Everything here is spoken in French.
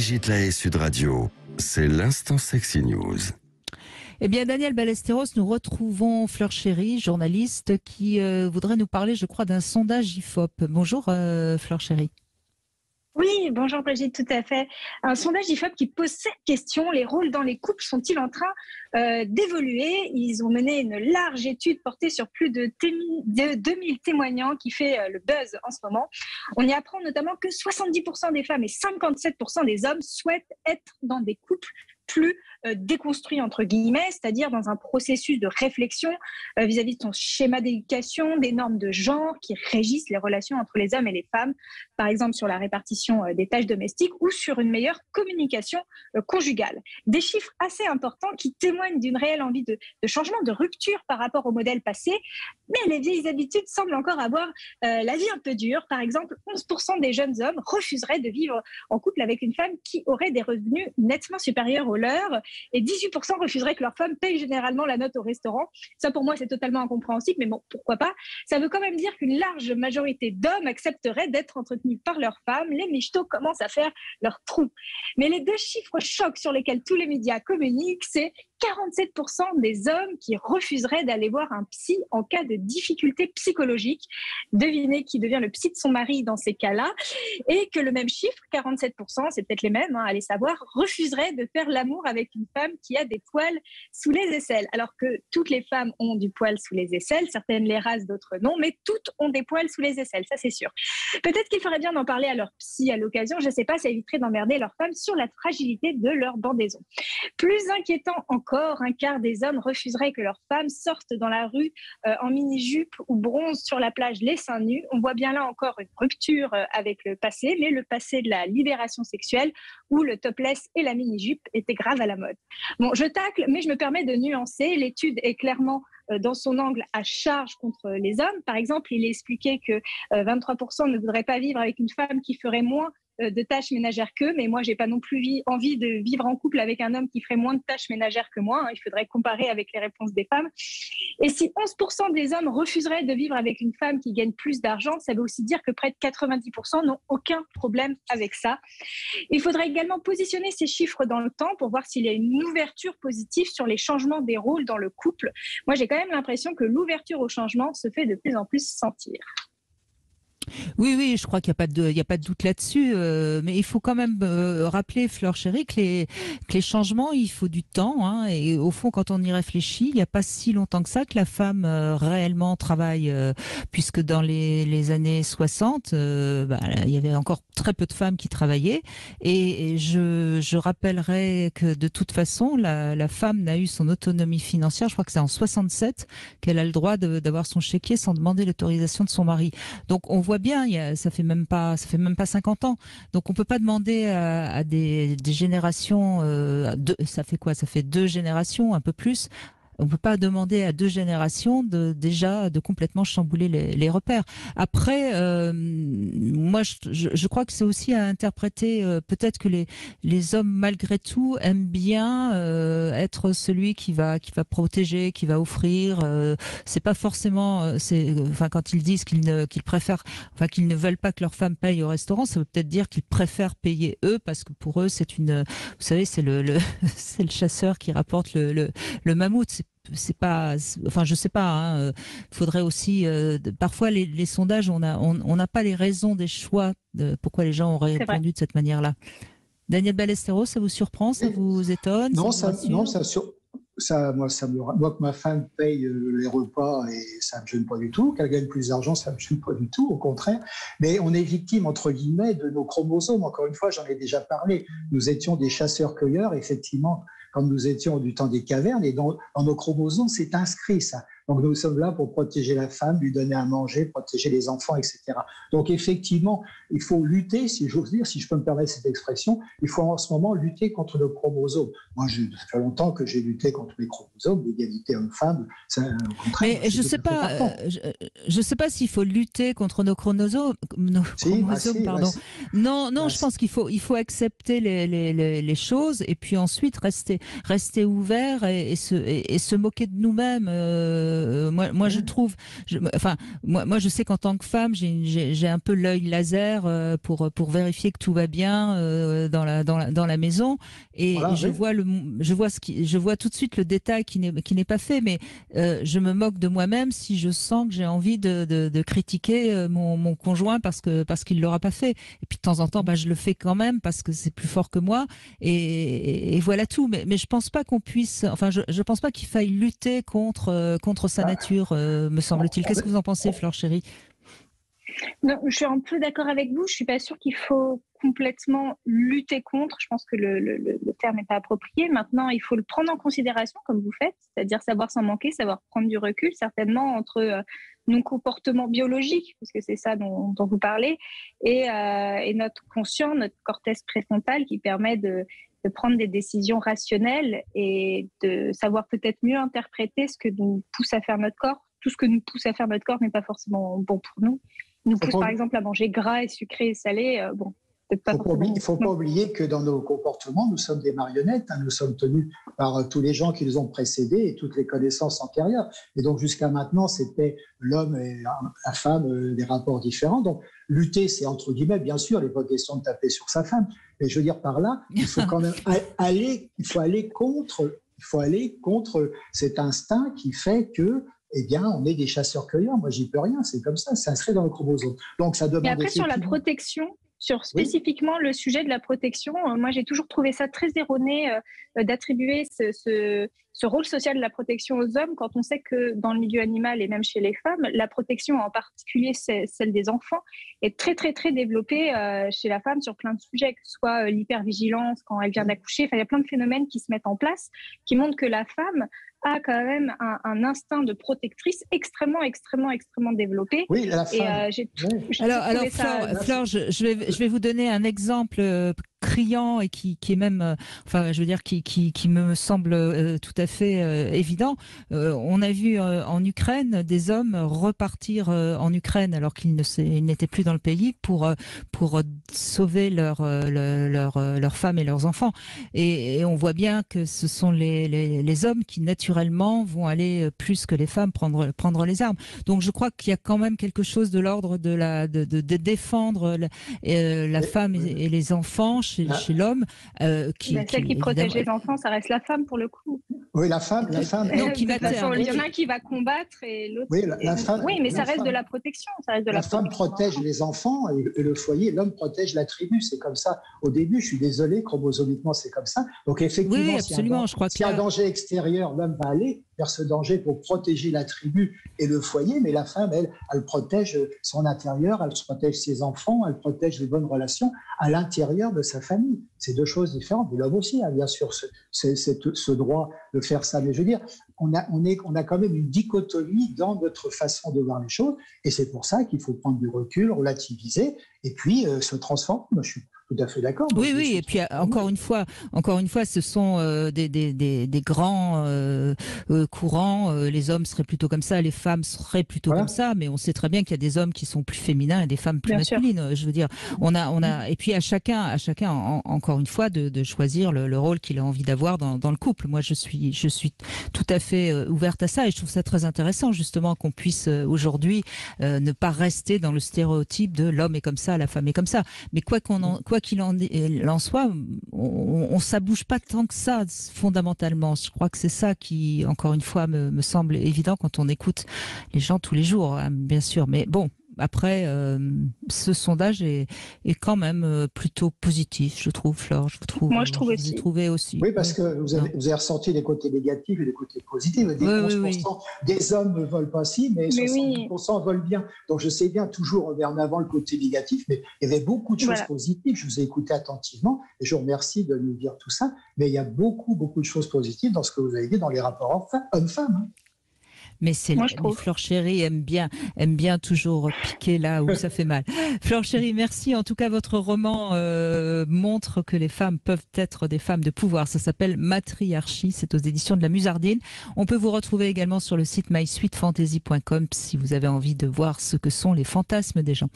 Brigitte Lahaie, Sud Radio, c'est l'instant Sexy News. Eh bien, Daniel Ballesteros, nous retrouvons Fleur Chéry, journaliste, qui voudrait nous parler, je crois, d'un sondage IFOP. Bonjour, Fleur Chéry. Oui, bonjour Brigitte, tout à fait. Un sondage IFOP qui pose cette question: les rôles dans les couples sont-ils en train d'évoluer? Ils ont mené une large étude portée sur plus de 2000 témoignants qui fait le buzz en ce moment. On y apprend notamment que 70% des femmes et 57% des hommes souhaitent être dans des couples plus déconstruit entre guillemets, c'est-à-dire dans un processus de réflexion vis-à-vis de son schéma d'éducation, des normes de genre qui régissent les relations entre les hommes et les femmes, par exemple sur la répartition des tâches domestiques ou sur une meilleure communication conjugale. Des chiffres assez importants qui témoignent d'une réelle envie de changement, de rupture par rapport au modèle passé, mais les vieilles habitudes semblent encore avoir la vie un peu dure. Par exemple, 11% des jeunes hommes refuseraient de vivre en couple avec une femme qui aurait des revenus nettement supérieurs aux leurs, et 18% refuseraient que leur femme paye généralement la note au restaurant. Ça, pour moi, c'est totalement incompréhensible, mais bon, pourquoi pas. Ça veut quand même dire qu'une large majorité d'hommes accepteraient d'être entretenus par leur femme. Les michtos commencent à faire leur trou. Mais les deux chiffres chocs sur lesquels tous les médias communiquent, c'est 47% des hommes qui refuseraient d'aller voir un psy en cas de difficultés psychologiques. Devinez qui devient le psy de son mari dans ces cas-là. Et que le même chiffre, 47%, c'est peut-être les mêmes, allez savoir, refuserait de faire l'amour avec une femme qui a des poils sous les aisselles. Alors que toutes les femmes ont du poil sous les aisselles, certaines les rasent, d'autres non, mais toutes ont des poils sous les aisselles, ça c'est sûr. Peut-être qu'il ferait bien d'en parler à leur psy à l'occasion, je ne sais pas, ça éviterait d'emmerder leur femme sur la fragilité de leur bandaison. Plus inquiétant encore, un quart des hommes refuseraient que leurs femmes sortent dans la rue en mini-jupe ou bronzent sur la plage les seins nus. On voit bien là encore une rupture avec le passé, mais le passé de la libération sexuelle où le topless et la mini-jupe étaient grave à la mode. Bon, je tacle, mais je me permets de nuancer. L'étude est clairement dans son angle à charge contre les hommes. Par exemple, il est expliqué que 23% ne voudraient pas vivre avec une femme qui ferait moins de tâches ménagères qu'eux, mais moi, j'ai pas non plus envie de vivre en couple avec un homme qui ferait moins de tâches ménagères que moi. Il faudrait comparer avec les réponses des femmes. Et si 11% des hommes refuseraient de vivre avec une femme qui gagne plus d'argent, ça veut aussi dire que près de 90% n'ont aucun problème avec ça. Il faudrait également positionner ces chiffres dans le temps pour voir s'il y a une ouverture positive sur les changements des rôles dans le couple. Moi, j'ai quand même l'impression que l'ouverture au changement se fait de plus en plus sentir. Oui, je crois qu'il n'y a pas de doute là-dessus, mais il faut quand même rappeler, Fleur Chéry, que les changements, il faut du temps, et au fond, quand on y réfléchit, il n'y a pas si longtemps que ça que la femme réellement travaille, puisque dans les années 60, il y avait encore très peu de femmes qui travaillaient, et je rappellerai que de toute façon, la femme n'a eu son autonomie financière, je crois que c'est en 67 qu'elle a le droit d'avoir son chéquier sans demander l'autorisation de son mari. Donc on voit bien, ça fait même pas 50 ans. Donc on peut pas demander à des générations, ça fait quoi? Ça fait 2 générations, un peu plus. On peut pas demander à 2 générations de complètement chambouler les repères. Après, moi, je crois que c'est aussi à interpréter. Peut-être que les hommes, malgré tout, aiment bien être celui qui va protéger, qui va offrir. C'est pas forcément. Quand ils disent qu'ils préfèrent, qu'ils ne veulent pas que leur femme paye au restaurant, ça veut peut-être dire qu'ils préfèrent payer eux parce que pour eux, c'est vous savez, c'est c'est le chasseur qui rapporte le mammouth. C'est pas, je sais pas. Faudrait aussi. Parfois, les sondages, on n'a pas les raisons des choix de pourquoi les gens auraient répondu de cette manière-là. Daniel Ballesteros, ça vous surprend, ça vous étonne? Non, moi, que ma femme paye les repas et ça me gêne pas du tout. Qu'elle gagne plus d'argent, ça me gêne pas du tout, au contraire. Mais on est victime, entre guillemets, de nos chromosomes. Encore une fois, j'en ai déjà parlé. Nous étions des chasseurs-cueilleurs, effectivement, quand nous étions du temps des cavernes, et dans nos chromosomes, c'est inscrit, ça. Donc, nous sommes là pour protéger la femme, lui donner à manger, protéger les enfants, etc. Donc, effectivement, il faut lutter, si j'ose dire, si je peux me permettre cette expression, il faut en ce moment lutter contre nos chromosomes. Moi, ça fait longtemps que j'ai lutté contre mes chromosomes, l'égalité homme-femme, au contraire. Mais je sais pas s'il faut lutter contre nos chromosomes, pardon. Non, je pense qu'il faut accepter les choses et puis ensuite rester ouvert et se moquer de nous-mêmes. Moi, je trouve, moi, je sais qu'en tant que femme, j'ai un peu l'œil laser pour vérifier que tout va bien dans la maison, et Voilà, je oui. je vois tout de suite le détail qui n'est pas fait, mais je me moque de moi-même si je sens que j'ai envie de critiquer mon conjoint parce qu'il l'aura pas fait. Et puis de temps en temps, je le fais quand même parce que c'est plus fort que moi. Et voilà tout. Mais je pense pas qu'on puisse. Enfin, je pense pas qu'il faille lutter contre sa Ah, nature, me semble-t-il. Qu'est-ce que vous en pensez, Flore chérie? Non, je suis un peu d'accord avec vous. Je suis pas sûre qu'il faut complètement lutter contre. Je pense que le terme n'est pas approprié. Maintenant, il faut le prendre en considération, comme vous faites, c'est-à-dire savoir s'en manquer, savoir prendre du recul, certainement entre nos comportements biologiques, parce que c'est ça dont vous parlez, et notre conscient, notre cortex préfrontal, qui permet de prendre des décisions rationnelles et de savoir peut-être mieux interpréter ce que nous pousse à faire notre corps. Tout ce que nous pousse à faire notre corps n'est pas forcément bon pour nous. Il nous pousse par exemple à manger gras et sucré et salé. Peut-être pas Il ne faut pas oublier que dans nos comportements, nous sommes des marionnettes. Nous sommes tenus par tous les gens qui nous ont précédés et toutes les connaissances antérieures. Et donc, jusqu'à maintenant, c'était l'homme et la femme, des rapports différents. Donc, lutter, c'est entre guillemets, bien sûr, il n'est pas question de taper sur sa femme. Mais je veux dire par là, il faut quand même aller contre cet instinct qui fait que on est des chasseurs-cueilleurs. Moi, j'y peux rien, c'est comme ça, ça serait dans le chromosome. Donc, ça demande. Et après, sur la protection, sur spécifiquement le sujet de la protection, moi, j'ai toujours trouvé ça très erroné d'attribuer ce rôle social de la protection aux hommes quand on sait que dans le milieu animal et même chez les femmes, la protection, en particulier celle des enfants, est très, très, très développée chez la femme sur plein de sujets, que ce soit l'hypervigilance quand elle vient d'accoucher. Enfin, il y a plein de phénomènes qui se mettent en place qui montrent que la femme a quand même un instinct de protectrice extrêmement, extrêmement, extrêmement développé. Oui, la femme. Alors Flore, je vais vous donner un exemple criant et qui est même, qui me semble tout à fait évident. On a vu en Ukraine des hommes repartir en Ukraine alors qu'ils n'étaient plus dans le pays pour sauver leurs femmes et leurs enfants. Et on voit bien que ce sont les hommes qui naturellement vont aller plus que les femmes prendre les armes. Donc je crois qu'il y a quand même quelque chose de l'ordre de défendre la femme et les enfants chez l'homme. Celle qui protège les enfants, ça reste la femme pour le coup. Oui, la femme. Donc, il y en a un qui va combattre et l'autre. Oui, mais ça reste de la protection. La femme protège les enfants et le foyer, l'homme protège la tribu. C'est comme ça. Au début, je suis désolé, chromosomiquement, c'est comme ça. Donc, effectivement, oui, absolument, s'il y a un danger extérieur, l'homme va aller vers ce danger pour protéger la tribu et le foyer, mais la femme, elle protège son intérieur, elle protège ses enfants, elle protège les bonnes relations à l'intérieur de sa famille. C'est deux choses différentes. Mais l'homme aussi a bien sûr ce droit de faire ça. Mais je veux dire, on a quand même une dichotomie dans notre façon de voir les choses, et c'est pour ça qu'il faut prendre du recul, relativiser, et puis se transformer. Moi, je suis tout à fait d'accord. Oui, et puis encore une fois, ce sont des grands courants. Les hommes seraient plutôt comme ça, les femmes seraient plutôt comme ça, mais on sait très bien qu'il y a des hommes qui sont plus féminins et des femmes plus masculines. Je veux dire, on a, et puis à chacun, encore une fois, de choisir le rôle qu'il a envie d'avoir dans le couple. Moi, je suis tout à fait ouverte à ça, et je trouve ça très intéressant justement qu'on puisse aujourd'hui ne pas rester dans le stéréotype de l'homme est comme ça, la femme est comme ça. Mais quoi qu'il en soit, on s'abouche pas tant que ça fondamentalement. Je crois que c'est ça qui, encore une fois, me semble évident quand on écoute les gens tous les jours, hein, bien sûr. Mais bon, après, ce sondage est quand même plutôt positif, je trouve, Flore. Moi, je trouve aussi. Vous avez trouvé aussi. Oui, parce que vous avez ressenti les côtés négatifs et les côtés positifs. 11% des hommes ne veulent pas si, mais 70% veulent bien. Donc, je sais bien toujours remettre en avant le côté négatif, mais il y avait beaucoup de choses positives. Je vous ai écouté attentivement et je vous remercie de nous dire tout ça. Mais il y a beaucoup de choses positives dans ce que vous avez dit dans les rapports hommes-femmes. Hein. Mais Flore chérie aime bien toujours piquer là où ça fait mal. Flore chérie, merci. En tout cas, votre roman montre que les femmes peuvent être des femmes de pouvoir. Ça s'appelle Matriarchie. C'est aux éditions de la Musardine. On peut vous retrouver également sur le site mysweetfantasy.com si vous avez envie de voir ce que sont les fantasmes des gens.